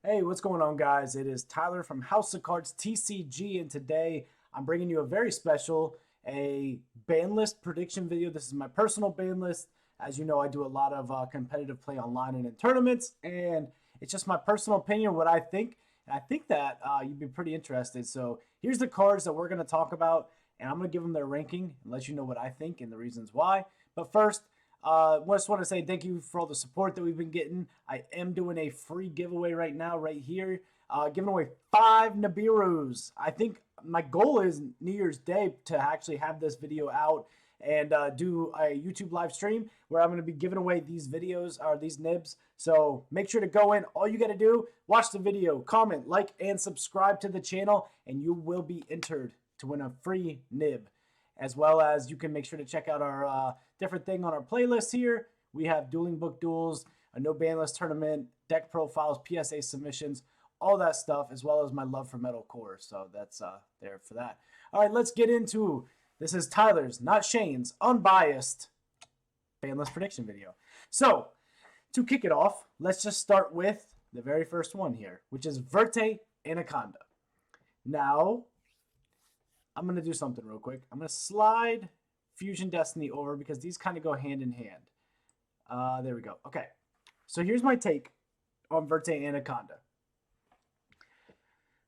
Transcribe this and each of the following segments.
Hey, what's going on, guys? It is Tyler from House of Cards TCG, and today I'm bringing you a very special, a ban list prediction video. This is my personal ban list. As you know, I do a lot of competitive play online and in tournaments, and it's just my personal opinion, what I think, and I think that you'd be pretty interested. So here's the cards that we're going to talk about, and I'm going to give them their ranking and let you know what I think and the reasons why. But first, just want to say thank you for all the support that we've been getting. I am doing a free giveaway right now, right here, giving away 5 Nibirus. I think my goal is New Year's Day to actually have this video out and do a YouTube live stream where I'm going to be giving away these videos or these nibs. So make sure to go in. All you got to do, watch the video, comment, like, and subscribe to the channel, and you will be entered to win a free nib. As well as you can make sure to check out our different thing on our playlist here. We have dueling book duels, a no ban list tournament, deck profiles, PSA submissions, all that stuff, as well as my love for metal core. So that's there for that. All right, let's get into this. Is Tyler's, not Shane's, unbiased ban list prediction video. So to kick it off, let's just start with the very first one here, which is Verte Anaconda. Now, I'm going to do something real quick. I'm going to slide Fusion Destiny over because these kind of go hand in hand. There we go. Okay. So here's my take on Verte Anaconda.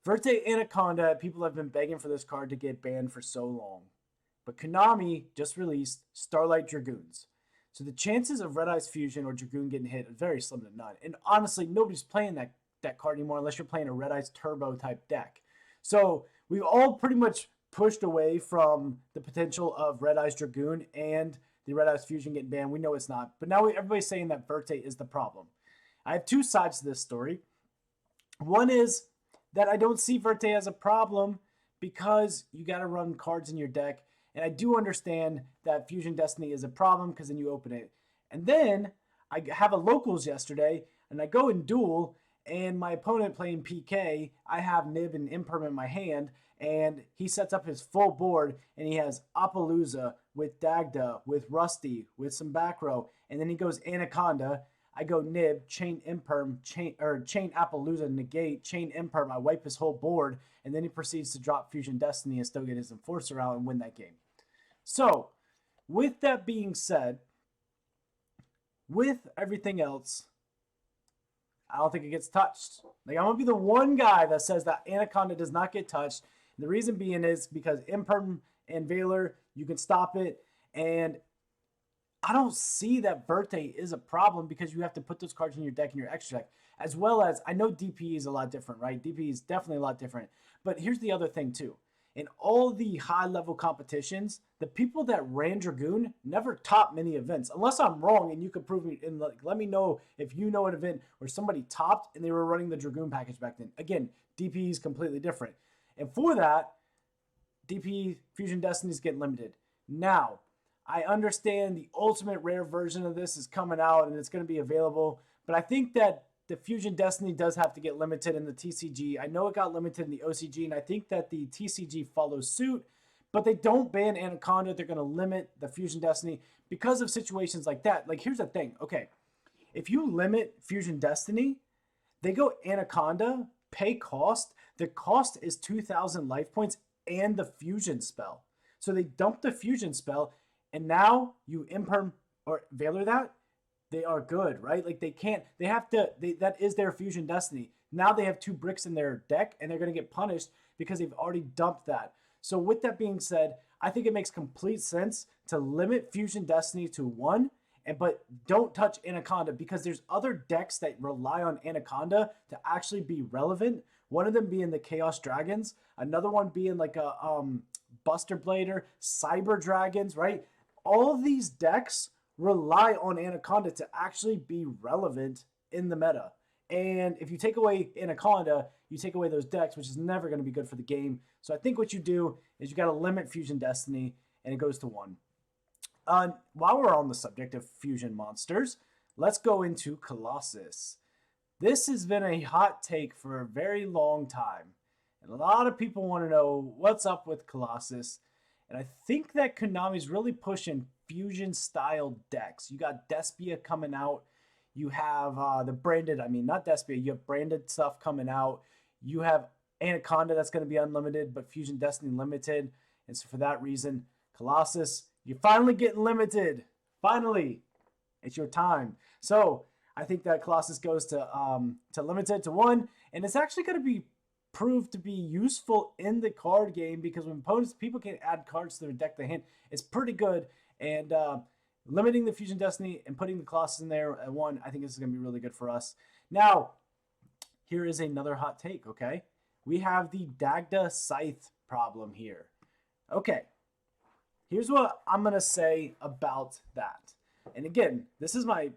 Verte Anaconda, people have been begging for this card to get banned for so long. But Konami just released Starlight Dragoons. So the chances of Red Eyes Fusion or Dragoon getting hit are very slim to none. And honestly, nobody's playing that card anymore unless you're playing a Red Eyes Turbo type deck. So we've all pretty much pushed away from the potential of Red Eyes Dragoon and the Red Eyes Fusion getting banned. We know it's not. But now everybody's saying that Verte is the problem. I have two sides to this story. One is that I don't see Verte as a problem because you got to run cards in your deck. And I do understand that Fusion Destiny is a problem because then you open it. And then I have a locals yesterday and I go in duel and my opponent playing PK, I have Nib and Imperm in my hand, and he sets up his full board, and he has Appaloosa with Dagda, with Rusty, with some back row, and then he goes Anaconda. I go Nib, chain Imperm, chain Appaloosa, negate, chain Imperm. I wipe his whole board, and then he proceeds to drop Fusion Destiny and still get his Enforcer out and win that game. So, with that being said, with everything else, I don't think it gets touched. Like, I'm going to be the one guy that says that Anaconda does not get touched. And the reason being is because Imperm and Valor, you can stop it. And I don't see that Verte is a problem because you have to put those cards in your deck and your extra deck. As well as, I know DP is a lot different, right? DP is definitely a lot different. But here's the other thing, too. In all the high-level competitions, the people that ran Dragoon never topped many events. Unless I'm wrong and you could prove me, and let me know if you know an event where somebody topped and they were running the Dragoon package back then. Again, DP is completely different. And for that, DP Fusion Destinies get limited. Now, I understand the ultimate rare version of this is coming out and it's going to be available, but I think that the Fusion Destiny does have to get limited in the TCG. I know it got limited in the OCG, and I think that the TCG follows suit, but they don't ban Anaconda. They're going to limit the Fusion Destiny because of situations like that. Like, here's the thing. Okay, if you limit Fusion Destiny, they go Anaconda, pay cost. The cost is 2,000 life points and the Fusion spell. So they dump the Fusion spell, and now you Imperm or Valor that. They are good, right? Like that is their Fusion Destiny. Now they have 2 bricks in their deck and they're going to get punished because they've already dumped that. So with that being said, I think it makes complete sense to limit Fusion Destiny to 1, but don't touch Anaconda because there's other decks that rely on Anaconda to actually be relevant. One of them being the Chaos Dragons, another one being like a Buster Blader, Cyber Dragons, right? All of these decks rely on Anaconda to actually be relevant in the meta. And if you take away Anaconda, you take away those decks, which is never going to be good for the game. So I think what you do is you got to limit Fusion Destiny, and it goes to 1. While we're on the subject of Fusion monsters, let's go into Colossus. This has been a hot take for a very long time. And a lot of people want to know what's up with Colossus. And I think that Konami's really pushing Fusion-style decks. You got Despia coming out. You have the branded, I mean, not Despia, you have branded stuff coming out. You have Anaconda that's going to be unlimited, but Fusion Destiny limited. And so for that reason, Colossus, you're finally getting limited. Finally, it's your time. So I think that Colossus goes to limited to 1, and it's actually going to be proved to be useful in the card game because when opponents, people can add cards to their deck to hand, it's pretty good. And limiting the Fusion Destiny and putting the Colossus in there at 1, I think this is going to be really good for us. Now, here is another hot take, okay? We have the Dagda Scythe problem here. Okay, here's what I'm going to say about that. And again, this is my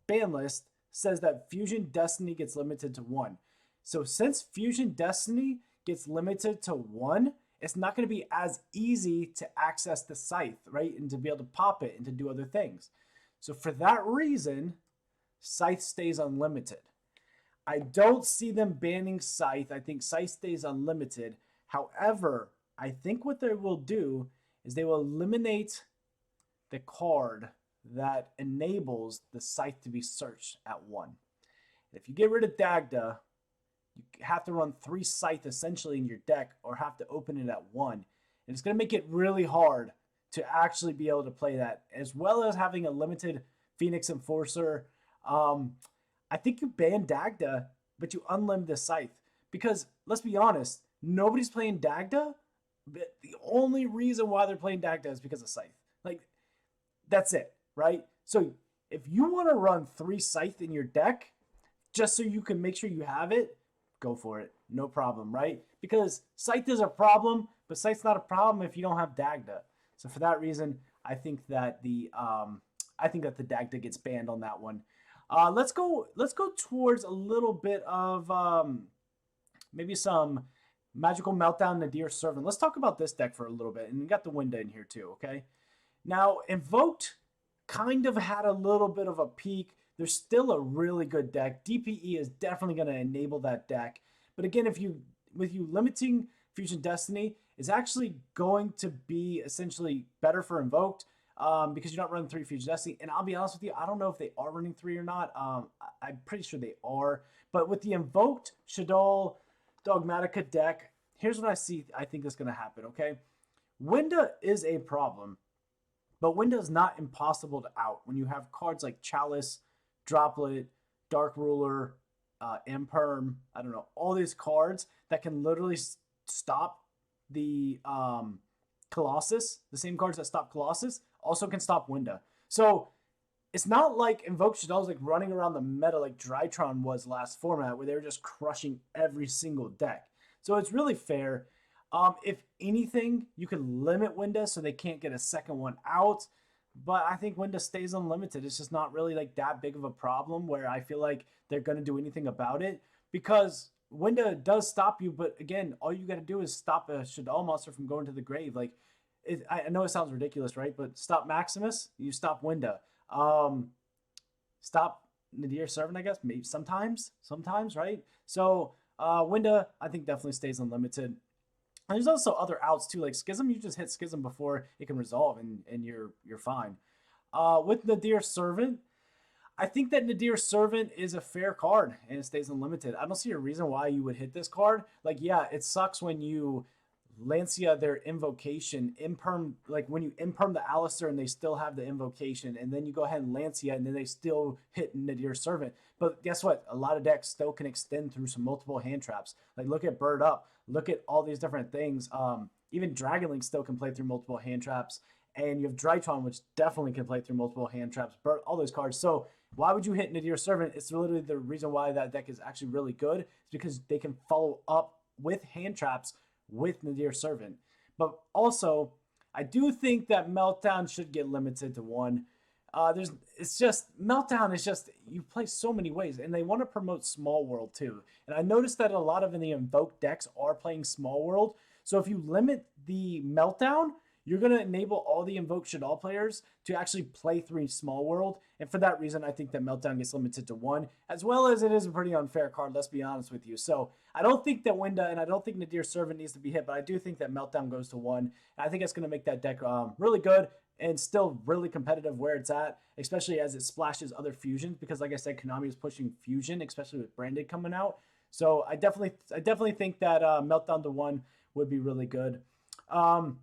ban list says that Fusion Destiny gets limited to 1. So since Fusion Destiny gets limited to 1, it's not going to be as easy to access the Scythe, right? And to be able to pop it and to do other things. So for that reason, Scythe stays unlimited. I don't see them banning Scythe. I think Scythe stays unlimited. However, I think what they will do is they will eliminate the card that enables the Scythe to be searched at 1. If you get rid of Dagda, you have to run 3 Scythe essentially in your deck or have to open it at 1. And it's going to make it really hard to actually be able to play that, as well as having a limited Phoenix Enforcer. I think you ban Dagda, but you unlimit the Scythe. Because, let's be honest, nobody's playing Dagda, but the only reason why they're playing Dagda is because of Scythe. Like, that's it, right? So, if you want to run 3 Scythe in your deck, just so you can make sure you have it, go for it. No problem, right? Because Scythe is a problem, but Scythe's not a problem if you don't have Dagda. So for that reason, I think that the Dagda gets banned on that one. Let's go towards a little bit of maybe some Magical Meltdown Nadir Servant. Let's talk about this deck for a little bit. And we got the Winda in here too, okay? Now, Invoked kind of had a little bit of a peak. There's still a really good deck. DPE is definitely going to enable that deck. But again, with you limiting Fusion Destiny, it's actually going to be essentially better for Invoked because you're not running 3 Fusion Destiny. And I'll be honest with you, I don't know if they are running 3 or not. I'm pretty sure they are. But with the Invoked Shaddoll Dogmatika deck, here's what I see. I think is going to happen, okay? Winda is a problem, but Winda is not impossible to out when you have cards like Chalice, Droplet, Dark Ruler, Imperm, I don't know, all these cards that can literally stop the Colossus. The same cards that stop Colossus also can stop Winda. So it's not like Invoked Shaddoll is like running around the meta like Drytron was last format where they were just crushing every single deck. So it's really fair. If anything, you can limit Winda so they can't get a second one out. But I think Winda stays unlimited. It's just not really like that big of a problem where I feel like they're going to do anything about it. Because Winda does stop you, but again, all you got to do is stop a Shaddoll monster from going to the grave. Like, I know it sounds ridiculous, right? But stop Maximus, you stop Winda. Stop Nadir Servant, I guess, maybe sometimes, right? So Winda, I think definitely stays unlimited. And there's also other outs too, like Schism. You just hit Schism before it can resolve, and you're fine. With Nadir Servant, I think that Nadir Servant is a fair card and it stays unlimited. I don't see a reason why you would hit this card. Like, yeah, it sucks when you Lancia their invocation, imperm, like when you imperm the Alistair and they still have the invocation, and then you go ahead and Lancia and then they still hit Nadir Servant. But guess what? A lot of decks still can extend through some multiple hand traps. Like, look at Bird Up. Look at all these different things. Even Dragon Link still can play through multiple hand traps. And you have Drytron, which definitely can play through multiple hand traps. Bird, all those cards. So why would you hit Nadir Servant? It's literally the reason why that deck is actually really good. It's because they can follow up with hand traps with Nadir Servant. But also, I do think that Meltdown should get limited to 1. Meltdown is just, you play so many ways, and they want to promote Small World too. And I noticed that a lot of the Invoked decks are playing Small World. So if you limit the Meltdown, you're going to enable all the Invoked Shaddoll players to actually play through Small World. And for that reason, I think that Meltdown gets limited to 1, as well as it is a pretty unfair card, let's be honest with you. So I don't think that Winda and I don't think Nadir Servant needs to be hit, but I do think that Meltdown goes to 1. And I think it's going to make that deck really good. and still really competitive where it's at, especially as it splashes other fusions. Because like I said, Konami is pushing fusion, especially with Branded coming out. So I definitely think that Meltdown to 1 would be really good. I'm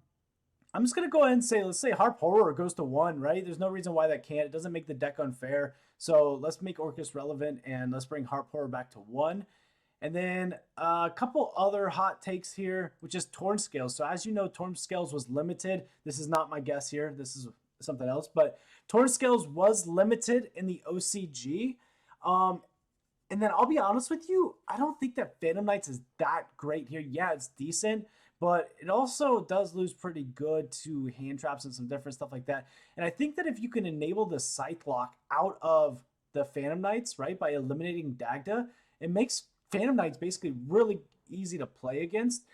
just gonna go ahead and say, let's say Harp Horror goes to 1, right? There's no reason why that can't. It doesn't make the deck unfair. So let's make Orcust relevant and let's bring Harp Horror back to 1. And then a couple other hot takes here, which is Torn Scales. So as you know, Torn Scales was limited. This is not my guess here. This is something else. But Torn Scales was limited in the OCG. And then I'll be honest with you, I don't think that Phantom Knights is that great here. Yeah, it's decent, but it also does lose pretty good to hand traps and some different stuff like that. And I think that if you can enable the Scythe lock out of the Phantom Knights, right, by eliminating Dagda, it makes Phantom Knights basically really easy to play against.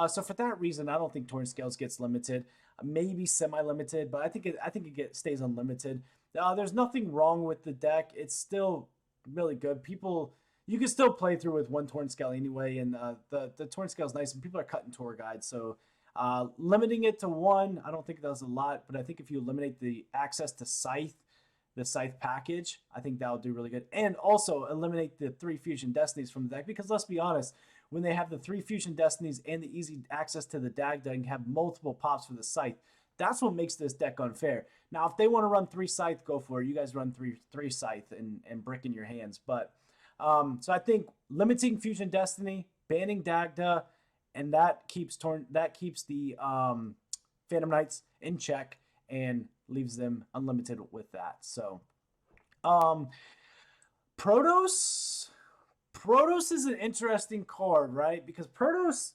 So for that reason, I don't think Torn Scales gets limited. Maybe semi-limited, but I think it stays unlimited. There's nothing wrong with the deck. It's still really good. You can still play through with 1 Torn Scale anyway, and the Torn Scale is nice, and people are cutting tour guides. So limiting it to 1, I don't think that does a lot, but I think if you eliminate the access to Scythe, the Scythe package, I think that'll do really good. And also eliminate the 3 Fusion Destinies from the deck, because let's be honest, when they have the 3 Fusion Destinies and the easy access to the Dagda and have multiple pops for the Scythe, that's what makes this deck unfair. Now, if they want to run 3 Scythe, go for it. You guys run three Scythe and brick in your hands. But so I think limiting Fusion Destiny, banning Dagda, and that keeps the Phantom Knights in check and leaves them unlimited with that. So Protos is an interesting card, right? Because Protos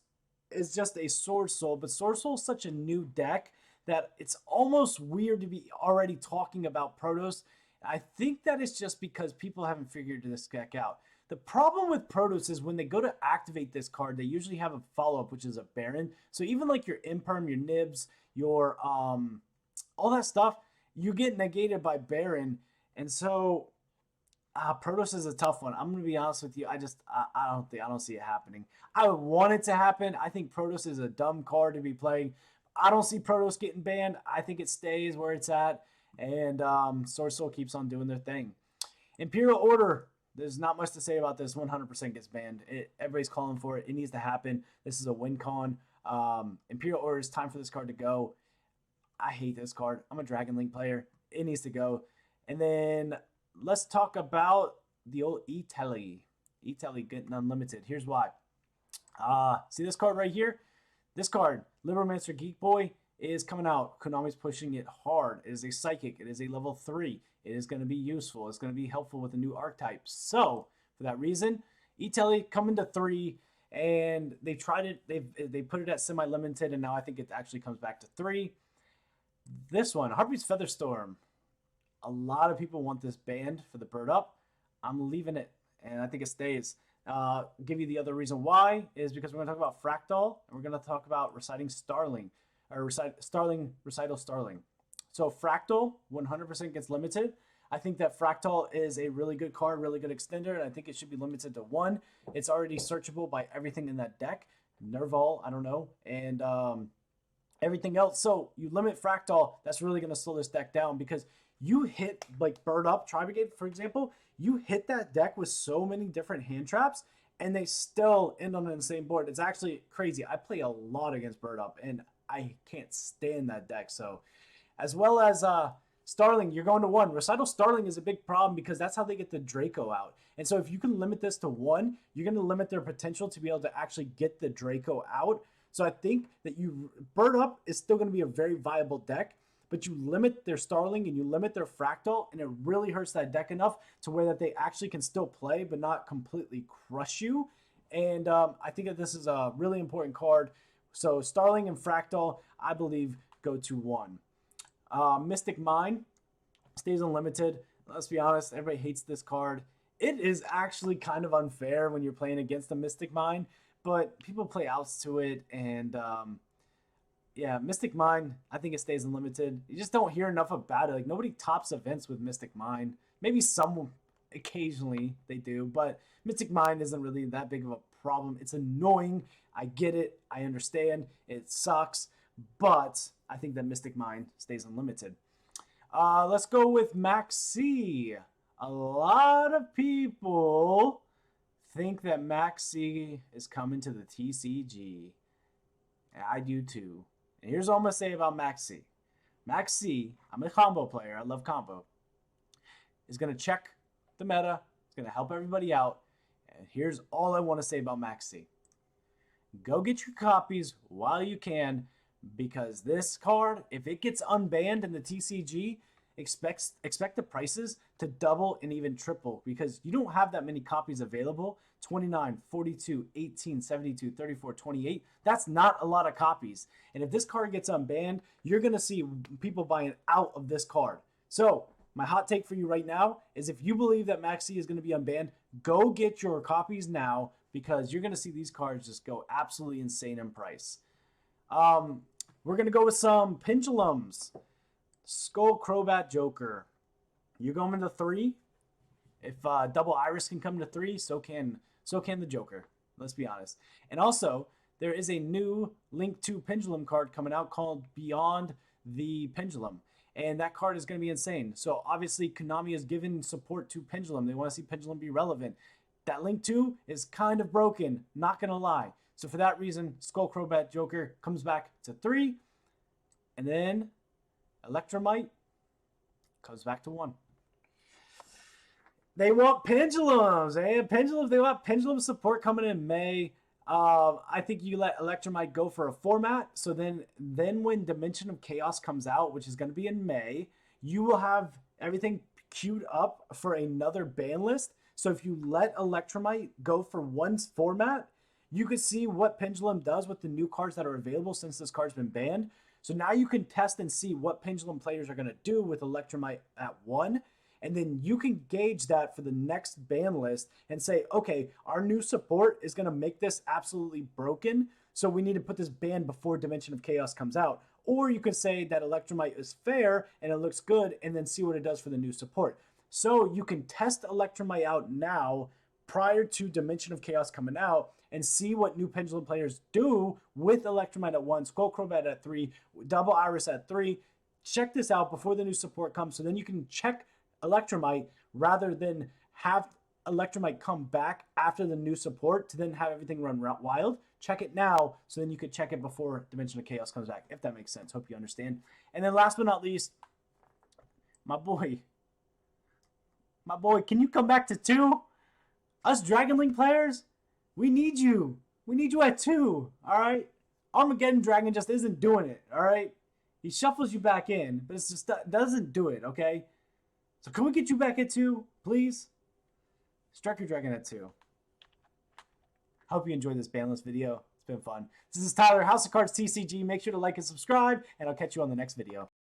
is just a Sword Soul, but Sword Soul is such a new deck that it's almost weird to be already talking about Protos. I think that is just because people haven't figured this deck out. The problem with Protos is when they go to activate this card, they usually have a follow-up, which is a Baron. So even like your Imperm, your Nibs, your all that stuff, you get negated by Baron. And so Protos is a tough one. I'm gonna be honest with you. I don't see it happening. I would want it to happen. I think Protos is a dumb card to be playing. I don't see Protos getting banned. I think it stays where it's at, and Sword Soul keeps on doing their thing. Imperial Order. There's not much to say about this. 100% gets banned. Everybody's calling for it. It needs to happen. This is a win con. Imperial Order, is time for this card to go. I hate this card. I'm a Dragon Link player. It needs to go. And then let's talk about the old E-Telly. E-Telly getting unlimited. Here's why. See this card right here? This card, Liberomancer Geek Boy, is coming out. Konami's pushing it hard. It is a Psychic. It is a level 3. It is going to be useful. It's going to be helpful with a new archetype. So, for that reason, E-Telly coming to 3, and they tried it. They put it at semi-limited, and now I think it actually comes back to 3. This one, Harpy's Featherstorm. A lot of people want this banned for the bird up. I'm leaving it, and I think it stays. Give you the other reason why is because we're going to talk about Fractal, and we're going to talk about Reciting Starling, or Recital Starling. So Fractal 100% gets limited. I think that Fractal is a really good card, really good extender, and I think it should be limited to 1. It's already searchable by everything in that deck. Nerval, I don't know, and everything else. So you limit Fractal, that's really going to slow this deck down, because you hit like Bird Up, Tri-Brigade, for example, you hit that deck with so many different hand traps, and they still end on the same board. It's actually crazy. I play a lot against Bird Up, and I can't stand that deck. So, as well as Starling, you're going to 1. Recital Starling is a big problem because that's how they get the Draco out. And so if you can limit this to 1, you're going to limit their potential to be able to actually get the Draco out. So I think that Bird Up is still going to be a very viable deck, but you limit their Starling and you limit their Fractal, and it really hurts that deck enough to where that they actually can still play but not completely crush you. And I think that this is a really important card. So Starling and Fractal, I believe, go to 1. Mystic Mine stays unlimited. Let's be honest, everybody hates this card. It is actually kind of unfair when you're playing against a Mystic Mine, but people play outs to it, and yeah, Mystic Mine, I think it stays unlimited. You just don't hear enough about it. Like, nobody tops events with Mystic Mine. Maybe some occasionally they do, but Mystic Mine isn't really that big of a problem. It's annoying. I get it. I understand. It sucks. But I think that Mystic Mine stays unlimited. Let's go with Maxx. A lot of people think that Maxx is coming to the TCG. And I do too. And here's what I'm going to say about Maxx. Maxx, I'm a combo player. I love combo. Is going to check the meta. It's going to help everybody out. And here's all I want to say about Maxx. Go get your copies while you can, because this card, if it gets unbanned in the TCG, expect the prices to double and even triple, because you don't have that many copies available. 29, 42, 18, 72, 34, 28. That's not a lot of copies. And if this card gets unbanned, you're going to see people buying out of this card. So my hot take for you right now is, if you believe that Maxx is going to be unbanned, go get your copies now, because you're going to see these cards just go absolutely insane in price. We're going to go with some Pendulums. Skull Crobat Joker. You're going to 3. If Double Iris can come to 3, so can the Joker. Let's be honest. And also, there is a new Link 2 Pendulum card coming out called Beyond the Pendulum. And that card is going to be insane. So obviously, Konami has given support to Pendulum. They want to see Pendulum be relevant. That Link 2 is kind of broken, not going to lie. So for that reason, Skull Crobat Joker comes back to 3. And then Electromite comes back to 1. They want Pendulums, Pendulums. They want Pendulum support coming in May. I think you let Electromite go for a format. So then when Dimension of Chaos comes out, which is going to be in May, you will have everything queued up for another ban list. So if you let Electromite go for one format, you can see what Pendulum does with the new cards that are available since this card's been banned. So now you can test and see what Pendulum players are going to do with Electromite at 1. And then you can gauge that for the next ban list and say, okay, our new support is going to make this absolutely broken, so we need to put this ban before Dimension of Chaos comes out. Or you could say that Electromite is fair and it looks good, and then see what it does for the new support. So you can test Electromite out now prior to Dimension of Chaos coming out and see what new Pendulum players do with Electromite at 1, Skull Crobat at 3, Double Iris at 3. Check this out before the new support comes, so then you can check Electromite rather than have Electromite come back after the new support to then have everything run wild. Check it now, so then you could check it before Dimension of Chaos comes back, if that makes sense. Hope you understand. And then last but not least, my boy, can you come back to 2? Us Dragon Link players, we need you. We need you at 2, all right? Armageddon Dragon just isn't doing it, all right? He shuffles you back in, but it just doesn't do it, okay? So can we get you back at 2, please? Strike your Dragon at 2. Hope you enjoyed this banlist video. It's been fun. This is Tyler, House of Cards TCG. Make sure to like and subscribe, and I'll catch you on the next video.